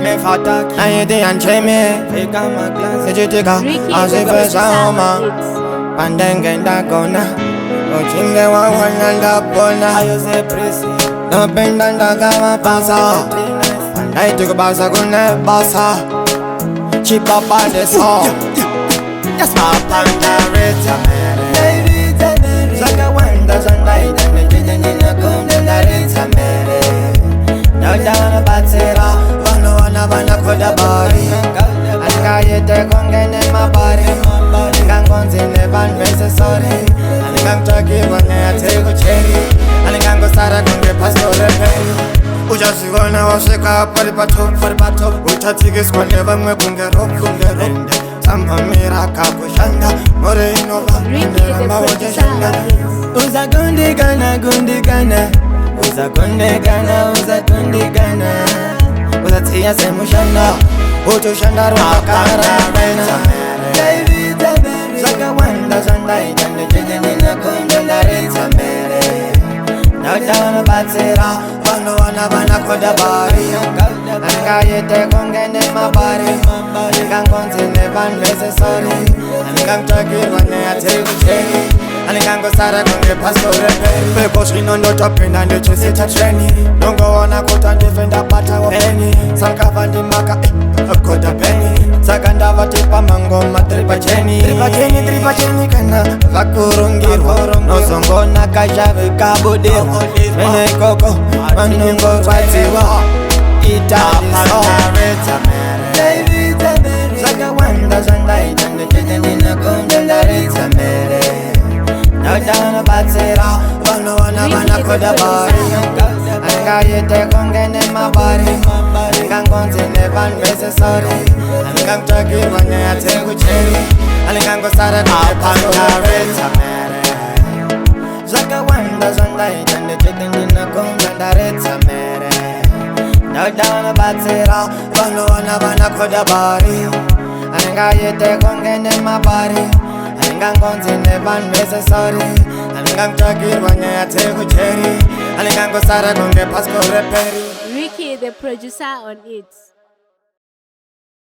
Me fataki na yedi ancheme fika maglas ejitika asifesa homa pandenge ndakona ochinge wawanyanda pona ayose presi nopenda ndakama pasa pandaituku basa kune basa Chibaba Ndisote yes papa ndareta mere zaka wanda zandaita nejejejina kunde ndareta mere Ndavudza batsera vano vana vana koda bari Anikayete kongene mabari Aningangonzi nevanhu vese sori Aningamtsvakirwa neyate kucheri Aningangosara kunge pasitore peri Uchazviona wasvika pari patop Uchatsikiswa nevamwe kunge rope Samhamira kakushanda more inova nderamba uchashanda Uzakundikana Uzatsiya semushanda utoshanda romakararena Zakawanda zandaita nejejenina kunde ndaretsa mere Ndavudza batsera vano vana vana koda bari Anikayete kongene mabari Aningangonzi nevanhu vese sori Aningamtsvakirwa neyate kucheri Aningangosara kunge pasitore peri Beko zvino ndotopinda ndichisita treni Nongoona kuti ndifenda bata wapeni Sankava ndimaka koda peni Saka ndavati pamangoma tripacheni kana vakurungirwa Nozongona kazhavika budirwa Mene ikoko vanongorwadziwa Italiso Zakawanda zandaita ndichenendina kunde ndaretsa mere Ndavudza batsera vano vana vana koda bari Anikayete kongene mabari Aningangonzi nevanhu vese sori Aningamtsvakirwa neyate kucheri Aningangosara kundaretsa mere Zakawanda zandaita ndichenendina kunde ndaretsa mere Ndavudza batsera vano vana vana koda bari Anikayete kongene mabari Aningangonzi nevanhu vese sori Aningamtsvakirwa neyate kucheri Aningangosara kunge pasitore peri Ricky the producer on it.